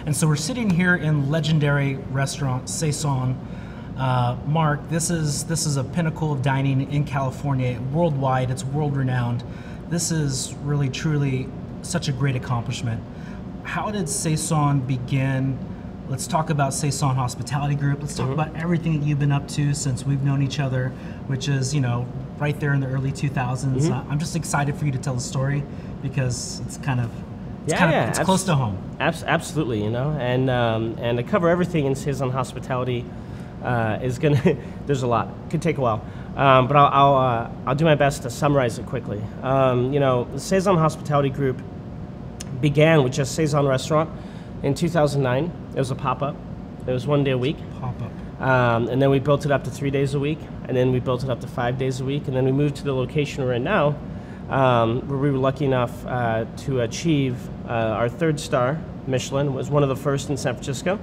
And so we're sitting here in legendary restaurant Saison. Mark, this is a pinnacle of dining in California, worldwide. It's world renowned. This is really truly such a great accomplishment. How did Saison begin? Let's talk about Saison Hospitality Group. Let's talk about everything that you've been up to since we've known each other, which is, you know, right there in the early 2000s. I'm just excited for you to tell the story because it's kind of, it's close to home. Absolutely, you know, and to cover everything in Saison Hospitality is gonna. There's a lot. Could take a while, but I'll do my best to summarize it quickly. You know, the Saison Hospitality Group began with just Saison Restaurant in 2009. It was a pop-up. It was 1 day a week. Pop-up. And then we built it up to 3 days a week, and then we built it up to 5 days a week, and then we moved to the location we're in now, where we were lucky enough to achieve our 3rd star. Michelin was one of the first in San Francisco,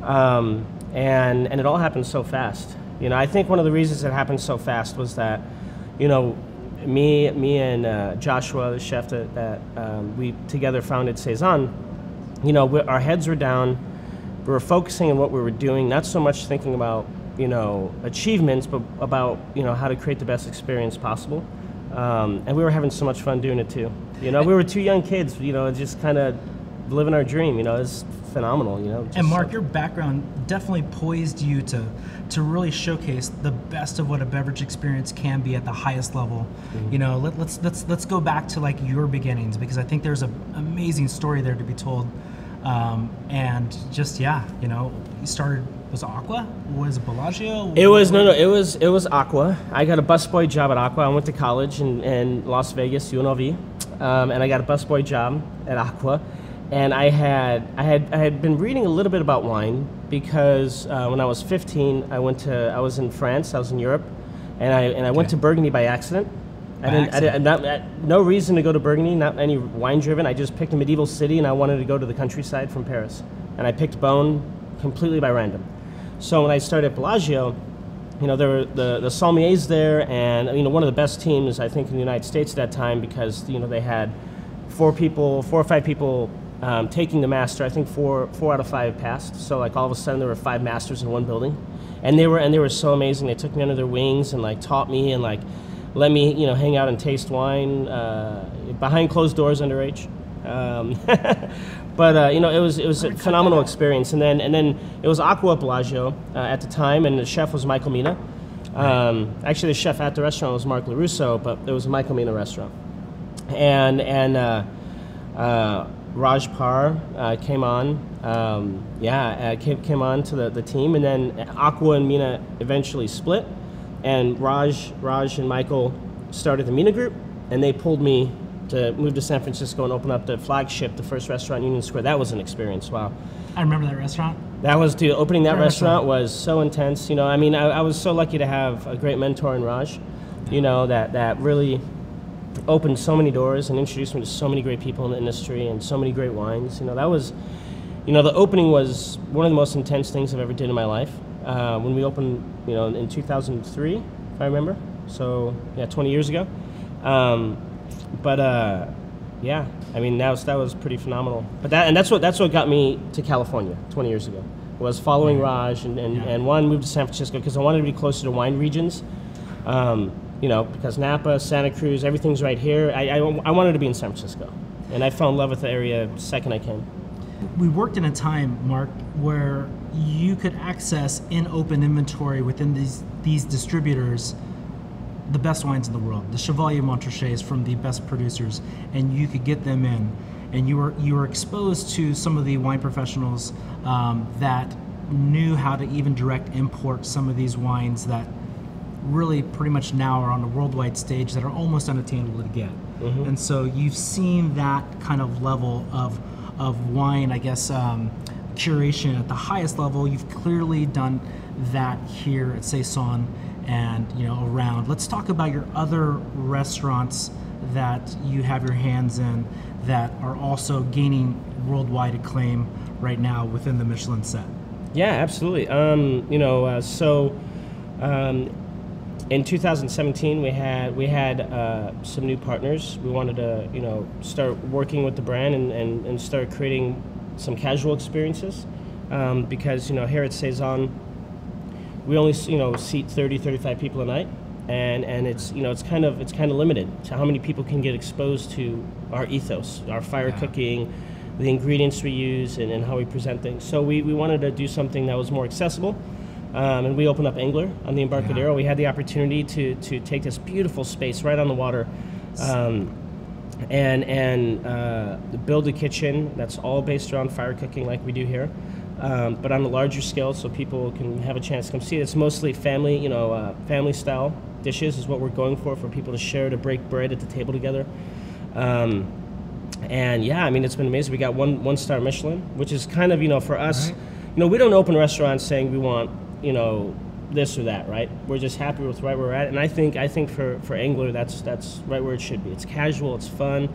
and it all happened so fast. You know, I think one of the reasons it happened so fast was that, you know, me and Joshua, the chef that we together founded Saison, you know, our heads were down. We were focusing on what we were doing, not so much thinking about, you know, achievements, but about, you know, how to create the best experience possible. And we were having so much fun doing it too. You know, we were 2 young kids, you know, just kind of living our dream. You know, it's phenomenal. You know. And Mark, your background definitely poised you to really showcase the best of what a beverage experience can be at the highest level. You know, let's go back to like your beginnings, because I think there's an amazing story there to be told. And just, yeah, you know, you started, was it Aqua? Was it Bellagio? It was Aqua. I got a busboy job at Aqua. I went to college in Las Vegas, UNLV, and I got a busboy job at Aqua. And I had been reading a little bit about wine because when I was 15, I was in France, I was in Europe, and I went to Burgundy by accident. No reason to go to Burgundy, not any wine driven. I just picked a medieval city and I wanted to go to the countryside from Paris. And I picked Beaune completely by random. So when I started at Bellagio, you know, there were the sommeliers there, and, you know, one of the best teams, I think, in the United States at that time, because, you know, they had 4 or 5 people taking the master. I think 4 out of 5 passed. So like all of a sudden there were 5 masters in one building. And they were so amazing. They took me under their wings and like taught me and like let me, you know, hang out and taste wine behind closed doors, underage. But you know, it was a phenomenal experience. And then it was Aqua Bellagio at the time, and the chef was Michael Mina. Actually, the chef at the restaurant was Mark LaRusso, but it was a Michael Mina restaurant. And Raj Par came on. Came on to the team, and then Aqua and Mina eventually split. And Raj and Michael started the Mina Group, and they pulled me to move to San Francisco and open up the flagship, the first restaurant in Union Square. That was an experience. Wow. I remember that restaurant. That was, dude, opening that restaurant was so intense. You know, I mean, I was so lucky to have a great mentor in Raj, you know, that really opened so many doors and introduced me to so many great people in the industry and so many great wines. You know, that was, you know, the opening was one of the most intense things I've ever did in my life. When we opened, you know, in 2003, if I remember. So yeah, 20 years ago. Yeah, I mean, that was pretty phenomenal. But that's what got me to California 20 years ago. Was following Raj and one, moved to San Francisco because I wanted to be closer to wine regions. You know, because Napa, Santa Cruz, everything's right here. I wanted to be in San Francisco, and I fell in love with the area the second I came. We worked in a time, Mark, where you could access in open inventory within these distributors the best wines in the world, the Chevalier Montrachets from the best producers, and you could get them in. And you were exposed to some of the wine professionals that knew how to even direct import some of these wines that really pretty much now are on a worldwide stage that are almost unattainable to get. And so you've seen that kind of level of wine, I guess, curation at the highest level. You've clearly done that here at Saison and, you know, around. Let's talk about your other restaurants that you have your hands in that are also gaining worldwide acclaim right now within the Michelin set. Yeah, absolutely. You know, in 2017, we had some new partners. We wanted to, you know, start working with the brand and start creating some casual experiences, because here at Saison, we only seat 30, 35 people a night, and it's it's kind of limited to how many people can get exposed to our ethos, our fire cooking, the ingredients we use, and how we present things. So we wanted to do something that was more accessible, and we opened up Angler on the Embarcadero. We had the opportunity to take this beautiful space right on the water, and build a kitchen that's all based around fire cooking like we do here, but on a larger scale, so people can have a chance to come see it. It's mostly family, family style dishes is what we're going for people to share, to break bread at the table together. And yeah, I mean, it's been amazing. We got one star Michelin, which is kind of, for us, we don't open restaurants saying we want, this or that, right? We're just happy with right where we're at. And I think for Angler, that's right where it should be. It's casual, it's fun,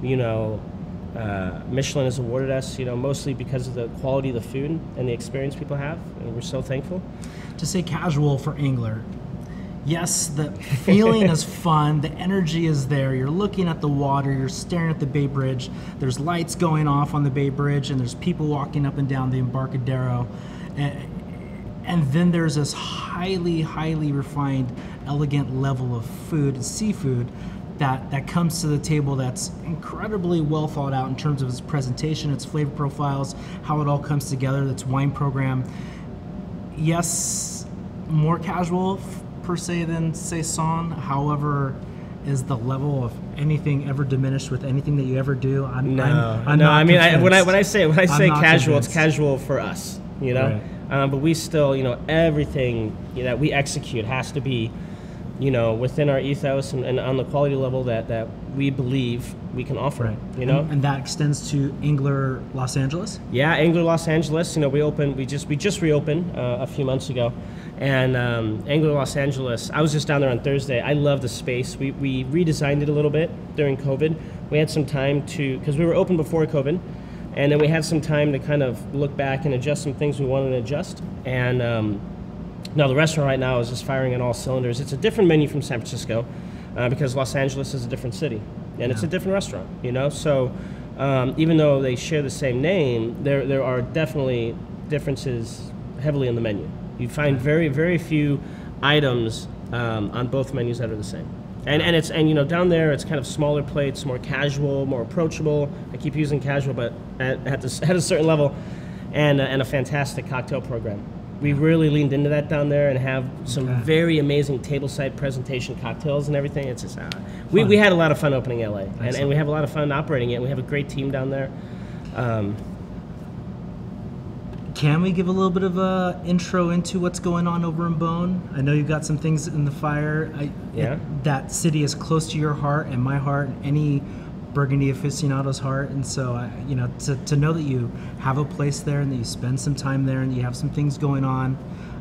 Michelin has awarded us, mostly because of the quality of the food and the experience people have, and we're so thankful. To say casual for Angler, yes, the feeling is fun, the energy is there, you're looking at the water, you're staring at the Bay Bridge, there's lights going off on the Bay Bridge, and there's people walking up and down the Embarcadero, and then there's this highly, highly refined, elegant level of food, seafood, that comes to the table that's incredibly well thought out in terms of its presentation, its flavor profiles, how it all comes together, its wine program. Yes, more casual per se than Saison. However, is the level of anything ever diminished with anything that you ever do? I'm not I mean, convinced. when I say casual, convinced. It's casual for us, Right. But we still, everything that we execute has to be, within our ethos and on the quality level that we believe we can offer. Right. And that extends to Angler Los Angeles? Yeah, Angler Los Angeles. We just reopened a few months ago, and Angler Los Angeles. I was just down there on Thursday. I love the space. We redesigned it a little bit during COVID. We had some time because we were open before COVID, and then we had some time to kind of look back and adjust some things we wanted to adjust. And now the restaurant right now is just firing on all cylinders. It's a different menu from San Francisco because Los Angeles is a different city, and it's a different restaurant. So even though they share the same name, there are definitely differences heavily in the menu. You find very, very few items on both menus that are the same. And down there it's kind of smaller plates, more casual, more approachable. I keep using casual, but at a certain level, and a fantastic cocktail program. We really leaned into that down there and have some very amazing tableside presentation cocktails and everything. It's just we had a lot of fun opening LA, and we have a lot of fun operating it. We have a great team down there. Can we give a little bit of a intro into what's going on over in Beaune? I know you've got some things in the fire. That city is close to your heart and my heart and any Burgundy aficionado's heart, and so to know that you have a place there and that you spend some time there and you have some things going on,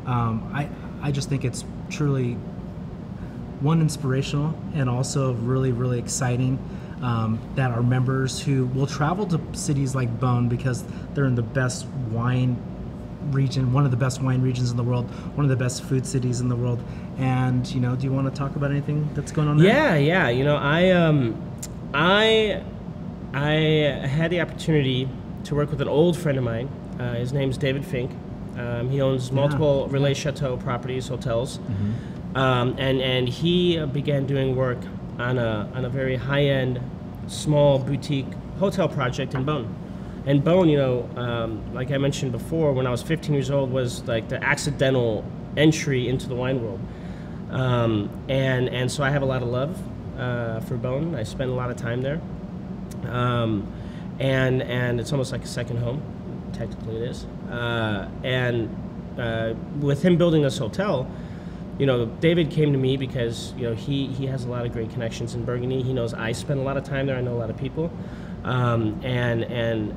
I just think it's truly inspirational and also really, really exciting. That our members who will travel to cities like Beaune because they're in the best wine region, one of the best wine regions in the world, one of the best food cities in the world. And do you want to talk about anything that's going on there? Yeah. I had the opportunity to work with an old friend of mine. His name's David Fink. He owns multiple Relais Chateau properties, hotels, and he began doing work on a very high-end, small boutique hotel project in Beaune. And Beaune, like I mentioned before, when I was 15 years old, was like the accidental entry into the wine world. And so I have a lot of love for Beaune. I spend a lot of time there. And it's almost like a second home. Technically it is. And with him building this hotel, David came to me because he has a lot of great connections in Burgundy. He knows I spend a lot of time there. I know a lot of people, and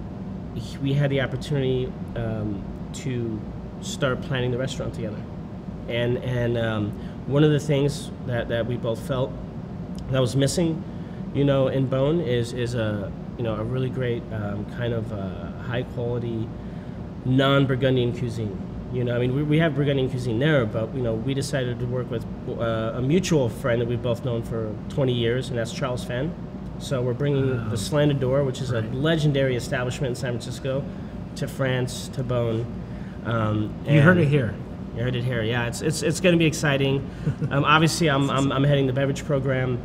we had the opportunity to start planning the restaurant together. And one of the things that we both felt that was missing, in Beaune is a really great kind of high quality non-Burgundian cuisine. We have Burgundian cuisine there, but we decided to work with a mutual friend that we've both known for 20 years, and that's Charles Fan. So we're bringing the Slanted Door, which is a legendary establishment in San Francisco, to France, to Beaune. You heard it here. You heard it here. Yeah, it's going to be exciting. Obviously, I'm heading the beverage program,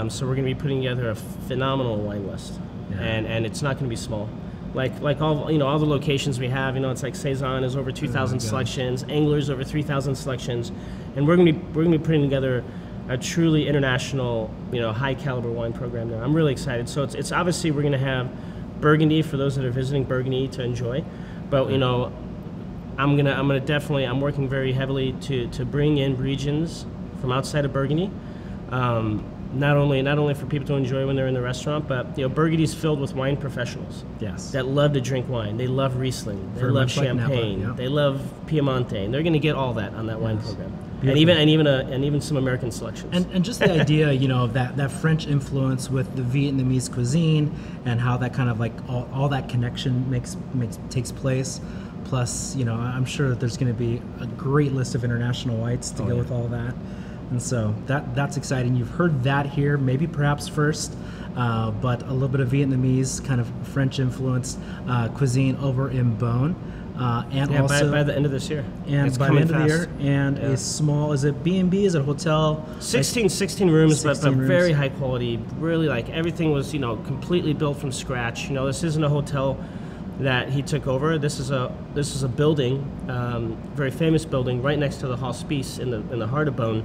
so we're going to be putting together a phenomenal wine list, and it's not going to be small. Like all all the locations we have, it's like Saison is over 2,000 selections, Angler's over 3,000 selections, and we're going to be putting together a truly international, high caliber wine program there. I'm really excited. So it's obviously we're going to have Burgundy for those that are visiting Burgundy to enjoy, but I'm working very heavily to bring in regions from outside of Burgundy. Not only for people to enjoy when they're in the restaurant, but Burgundy's filled with wine professionals. Yes. That love to drink wine. They love Riesling. They love Champagne. Napa, They love Piemonte. And they're going to get all that on that wine program. Beautiful. And even some American selections. And just the idea, of that French influence with the Vietnamese cuisine and how that kind of like all that connection takes place. Plus, I'm sure that there's going to be a great list of international whites to go with all that. And so that's exciting. You've heard that here, maybe perhaps first, but a little bit of Vietnamese kind of French influenced cuisine over in Beaune. And also by the end of this year. And it's by the end of the year, fast. and a small, is it B&B, is it a hotel? 16 rooms, 16 but rooms. very high quality. Really, like everything was, completely built from scratch. This isn't a hotel that he took over. This is a building, very famous building right next to the Hospice in the heart of Beaune,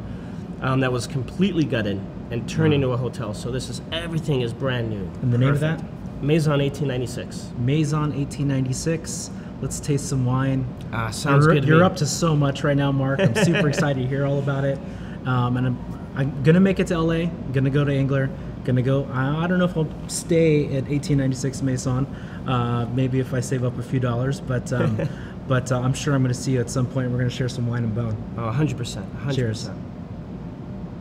that was completely gutted and turned into a hotel. So everything is brand new. And the name of that? Maison 1896. Maison 1896. Let's taste some wine. Sounds good. You're up to so much right now, Mark. I'm super excited to hear all about it. And I'm gonna make it to LA. I'm gonna go to Angler. Gonna go. I don't know if I'll stay at 1896 Maison. Maybe if I save up a few dollars, but I'm sure I'm gonna see you at some point. We're gonna share some wine and Beaune. Oh, 100%. Cheers.